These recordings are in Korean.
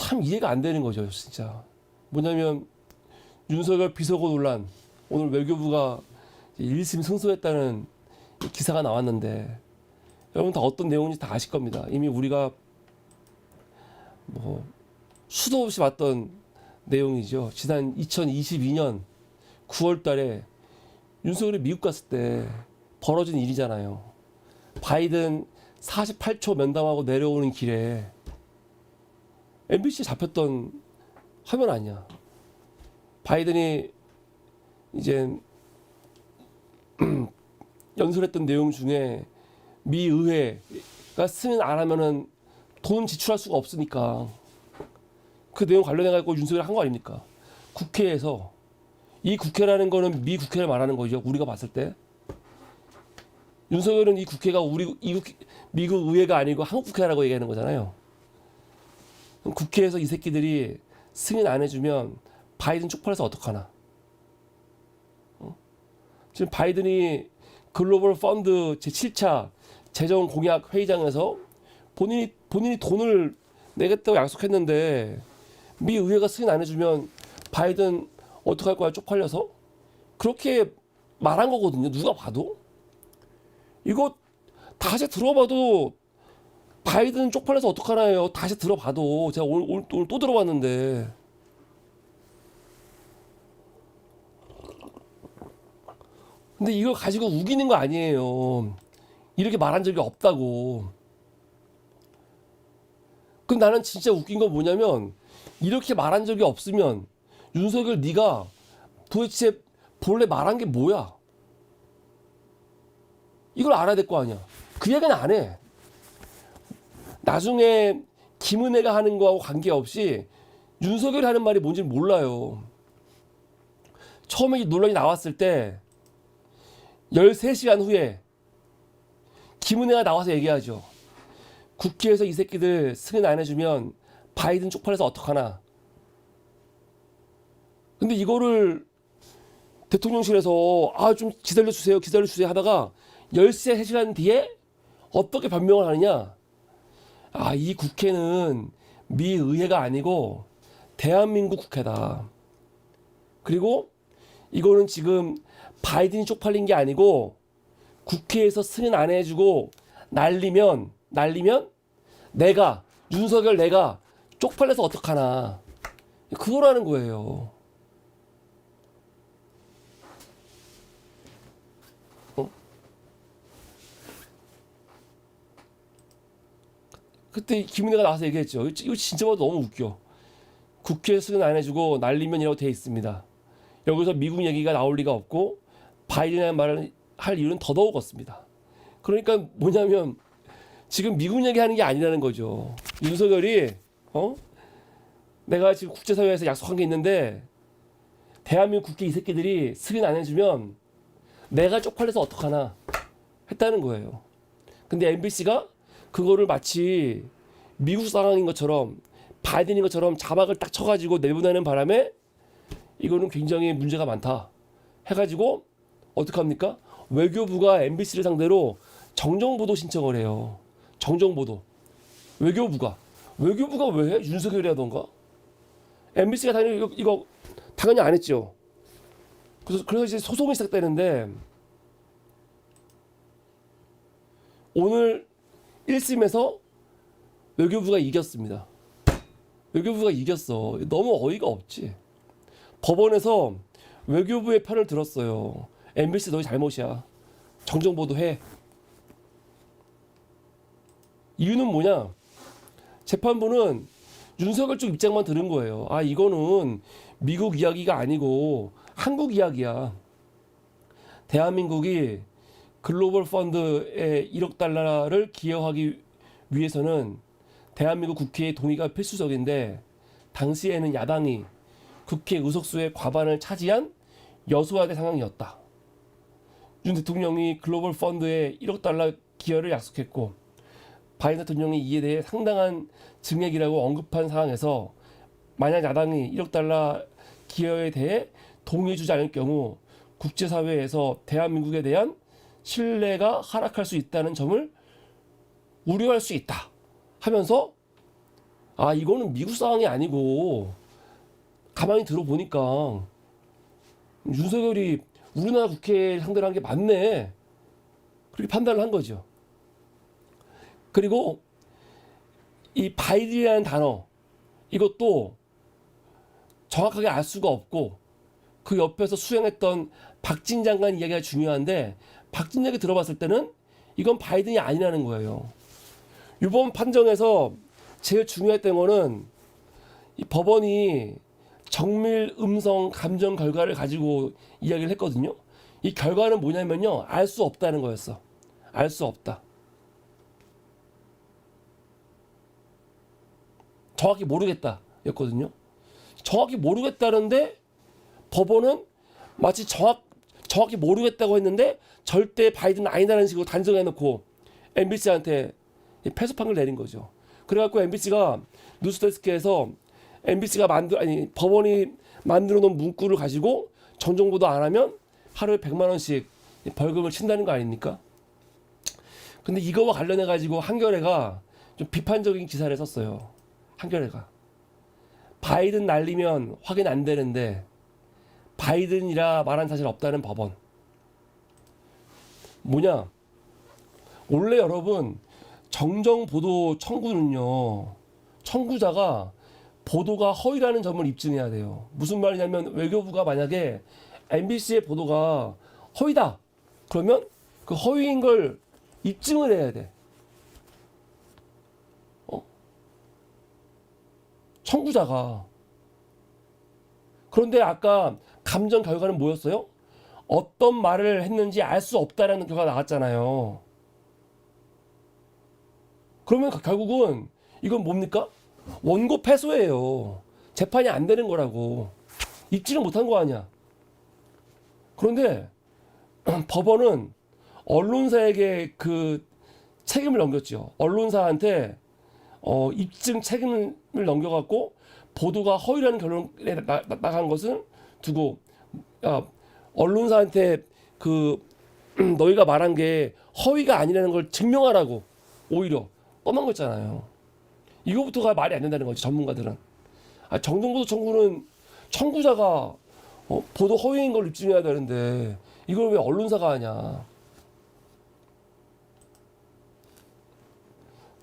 참 이해가 안 되는 거죠, 진짜. 뭐냐면 윤석열 비서고 논란, 오늘 외교부가 일심 승소했다는 기사가 나왔는데 여러분 다 어떤 내용인지 다 아실 겁니다. 이미 우리가 뭐 수도 없이 봤던 내용이죠. 지난 2022년 9월 달에 윤석열이 미국 갔을 때 벌어진 일이잖아요. 바이든 48초 면담하고 내려오는 길에 MBC에 잡혔던 화면 아니야. 바이든이 이제 연설했던 내용 중에 미 의회가 승인 안 하면은 돈 지출할 수가 없으니까 그 내용 관련해 갖고 윤석열이 한 거 아닙니까? 국회에서 이 국회라는 거는 미 국회를 말하는 거죠. 우리가 봤을 때 윤석열은 이 국회가 미국 의회가 아니고 한국 국회라고 얘기하는 거잖아요. 그럼 국회에서 이 새끼들이 승인 안 해주면 바이든 쪽팔려서 어떡하나? 지금 바이든이 글로벌 펀드 제7차 재정 공약 회의장에서 본인이 돈을 내겠다고 약속했는데 미 의회가 승인 안 해주면 바이든 어떡할 거야 쪽팔려서? 그렇게 말한 거거든요. 누가 봐도. 이거 다시 들어봐도 바이든 쪽팔려서 어떡하나요? 다시 들어봐도 제가 오늘 또 들어봤는데 근데 이걸 가지고 우기는 거 아니에요. 이렇게 말한 적이 없다고. 그럼 나는 진짜 웃긴 건 뭐냐면 이렇게 말한 적이 없으면 윤석열 네가 도대체 본래 말한 게 뭐야? 이걸 알아야 될 거 아니야. 그 얘기는 안 해. 나중에 김은혜가 하는 거하고 관계없이 윤석열이 하는 말이 뭔지 몰라요. 처음에 이 논란이 나왔을 때 13시간 후에 김은혜가 나와서 얘기하죠. 국회에서 이 새끼들 승인 안 해주면 바이든 쪽팔려서 어떡하나. 근데 이거를 대통령실에서 좀 기다려주세요 하다가 13시간 뒤에 어떻게 변명을 하느냐. 이 국회는 미 의회가 아니고 대한민국 국회다. 그리고 이거는 지금 바이든이 쪽팔린 게 아니고 국회에서 승인 안 해주고 날리면 윤석열 내가 쪽팔려서 어떡하나. 그거라는 거예요. 그때 김은혜가 나와서 얘기했죠. 이거 진짜 봐도 너무 웃겨. 국회 승인 안 해주고 날리면이라고 돼 있습니다. 여기서 미국 얘기가 나올 리가 없고 바이든의 말을 할 이유는 더더욱 없습니다. 그러니까 뭐냐면 지금 미국 얘기하는 게 아니라는 거죠. 윤석열이 내가 지금 국제사회에서 약속한 게 있는데 대한민국 국회 이 새끼들이 승인 안 해주면 내가 쪽팔려서 어떡하나 했다는 거예요. 근데 MBC가 그거를 마치 미국 상황인 것처럼 바이든인 것처럼 자막을 딱 쳐가지고 내보내는 바람에 이거는 굉장히 문제가 많다 해가지고 어떡합니까? 외교부가 MBC를 상대로 정정보도 신청을 해요. 정정보도. 외교부가 왜 해? 윤석열이 하던가? MBC가 당연히 이거 당연히 안 했죠. 그래서 이제 소송이 시작되는데 오늘 1심에서 외교부가 이겼습니다. 외교부가 이겼어. 너무 어이가 없지. 법원에서 외교부의 편을 들었어요. MBC 너희 잘못이야. 정정보도 해. 이유는 뭐냐? 재판부는 윤석열 쪽 입장만 들은 거예요. 이거는 미국 이야기가 아니고 한국 이야기야. 대한민국이 글로벌 펀드에 1억 달러를 기여하기 위해서는 대한민국 국회의 동의가 필수적인데 당시에는 야당이 국회 의석수의 과반을 차지한 여소야대 상황이었다. 윤 대통령이 글로벌 펀드에 1억 달러 기여를 약속했고 바이든 대통령이 이에 대해 상당한 증액이라고 언급한 상황에서 만약 야당이 1억 달러 기여에 대해 동의해주지 않을 경우 국제사회에서 대한민국에 대한 신뢰가 하락할 수 있다는 점을 우려할 수 있다 하면서 아 이거는 미국 상황이 아니고 가만히 들어보니까 윤석열이 우리나라 국회 상대로 한 게 맞네. 그렇게 판단을 한 거죠. 그리고 이 바이든이라는 단어 이것도 정확하게 알 수가 없고 그 옆에서 수행했던 박진 장관 이야기가 중요한데 박진 얘기 들어봤을 때는 이건 바이든이 아니라는 거예요. 이번 판정에서 제일 중요했던 거는 이 법원이 정밀 음성 감정 결과를 가지고 이야기를 했거든요. 이 결과는 뭐냐면요. 알 수 없다는 거였어. 알 수 없다. 정확히 모르겠다 였거든요. 정확히 모르겠다는데 법원은 마치 정확히 모르겠다고 했는데 절대 바이든은 아니다라는 식으로 단정해놓고 MBC한테 패소 판결을 내린 거죠. 그래갖고 MBC가 뉴스데스크에서 법원이 만들어 놓은 문구를 가지고 정정보도 안 하면 하루에 100만 원씩 벌금을 친다는 거 아닙니까? 근데 이거와 관련해 가지고 한겨레가 좀 비판적인 기사를 썼어요. 한겨레가 바이든 날리면 확인 안 되는데 바이든이라 말한 사실 없다는 법원. 뭐냐? 원래 여러분 정정보도 청구는요. 청구자가 보도가 허위라는 점을 입증해야 돼요. 무슨 말이냐면 외교부가 만약에 MBC의 보도가 허위다. 그러면 그 허위인 걸 입증을 해야 돼. 청구자가. 그런데 아까 감정 결과는 뭐였어요? 어떤 말을 했는지 알 수 없다라는 결과가 나왔잖아요. 그러면 결국은 이건 뭡니까? 원고 패소예요. 재판이 안 되는 거라고. 입증을 못한 거 아니야. 그런데 법원은 언론사에게 그 책임을 넘겼죠. 언론사한테 입증 책임을 넘겨갖고 보도가 허위라는 결론에 나간 것은 두고 언론사한테 그 너희가 말한 게 허위가 아니라는 걸 증명하라고 오히려 떠넘겼잖아요. 이거부터가 말이 안 된다는 거죠. 전문가들은. 정정보도 청구는 청구자가 보도 허위인 걸 입증해야 되는데 이걸 왜 언론사가 하냐.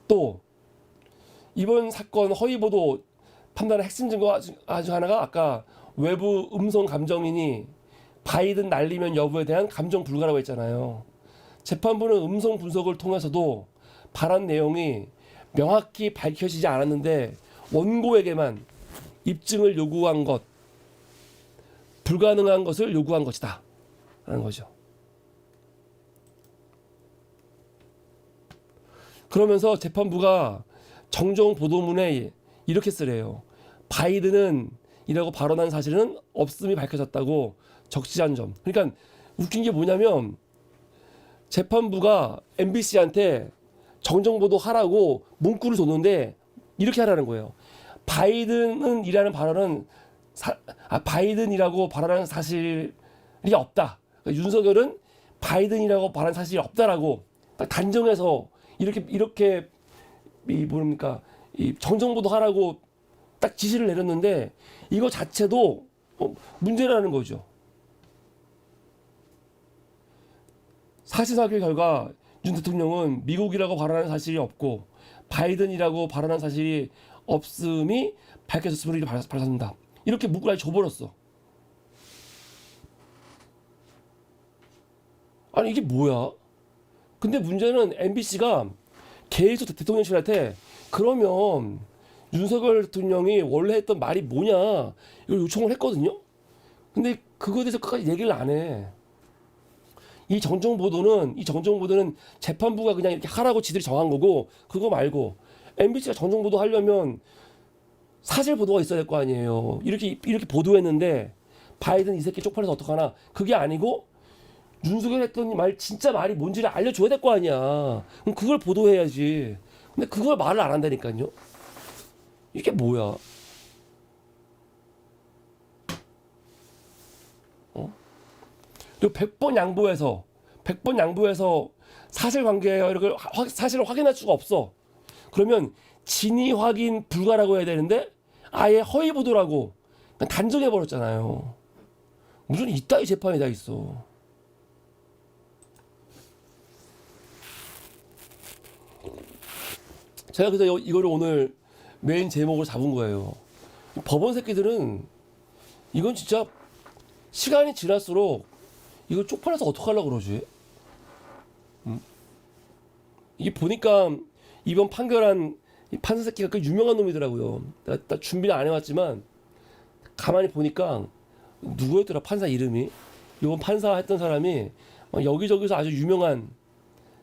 또 이번 사건 허위보도 판단의 핵심 증거 중 하나가 아까 외부 음성 감정인이 바이든 날리면 여부에 대한 감정 불가라고 했잖아요. 재판부는 음성 분석을 통해서도 발언 내용이 명확히 밝혀지지 않았는데 원고에게만 입증을 요구한 것, 불가능한 것을 요구한 것이다 라는 거죠. 그러면서 재판부가 정정 보도문에 이렇게 쓰래요. 바이든은 이라고 발언한 사실은 없음이 밝혀졌다고 적시한 점. 그러니까 웃긴 게 뭐냐면 재판부가 MBC한테 정정보도 하라고 문구를 줬는데 이렇게 하라는 거예요. 바이든은 이라는 발언은 바이든이라고 발언한 사실이 없다. 그러니까 윤석열은 바이든이라고 발언한 사실이 없다라고 딱 단정해서 이렇게 뭡니까 이 정정보도 하라고 딱 지시를 내렸는데 이거 자체도 문제라는 거죠. 사실 확인 결과 윤 대통령은 미국이라고 발언한 사실이 없고 바이든이라고 발언한 사실이 없음이 밝혀졌음을 밝혔습니다. 이렇게 문구를 아예 줘버렸어. 아니 이게 뭐야? 근데 문제는 MBC가 계속 대통령실한테 그러면 윤석열 대통령이 원래 했던 말이 뭐냐 이걸 요청을 했거든요. 근데 그거에 대해서 끝까지 얘기를 안 해. 이 정정보도는 재판부가 그냥 이렇게 하라고 지들이 정한 거고 그거 말고 MBC가 정정보도 하려면 사실 보도가 있어야 될 거 아니에요. 이렇게 보도했는데 바이든 이 새끼 쪽팔려서 어떡하나 그게 아니고 윤석열 했던 말 진짜 말이 뭔지를 알려줘야 될 거 아니야. 그럼 그걸 보도해야지. 근데 그걸 말을 안 한다니까요. 이게 뭐야? 그리고 100번 양보해서 사실관계를 확인할 수가 없어. 그러면 진위 확인 불가라고 해야 되는데 아예 허위 보도라고 그냥 단정해 버렸잖아요. 무슨 이따위 재판이 다 있어. 제가 그래서 이거를 오늘 메인 제목으로 잡은 거예요. 법원 새끼들은 이건 진짜 시간이 지날수록 이걸 쪽팔려서 어떡하려고 그러지? 이게 보니까 이번 판결한 이 판사 새끼가 꽤 유명한 놈이더라고요. 나 준비는 안 해왔지만 가만히 보니까 누구였더라 판사 이름이? 이번 판사 했던 사람이 막 여기저기서 아주 유명한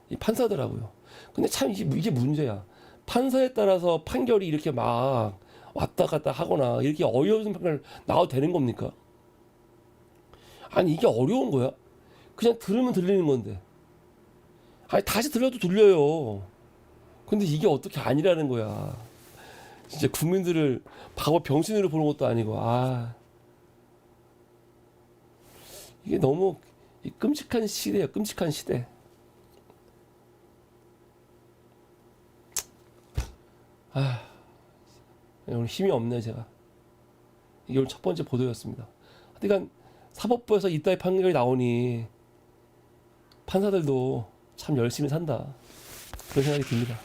이 판사더라고요. 근데 참 이게 문제야. 판사에 따라서 판결이 이렇게 막 왔다 갔다 하거나 이렇게 어이없는 판결 나와도 되는 겁니까? 아니 이게 어려운 거야? 그냥 들으면 들리는 건데. 아니 다시 들려도 들려요. 근데 이게 어떻게 아니라는 거야. 진짜 국민들을 바보 병신으로 보는 것도 아니고 이게 너무 끔찍한 시대야. 끔찍한 시대. 오늘 힘이 없네 제가. 이게 오늘 첫 번째 보도였습니다. 그러니까 사법부에서 이따위 판결이 나오니 판사들도 참 열심히 산다 그런 생각이 듭니다.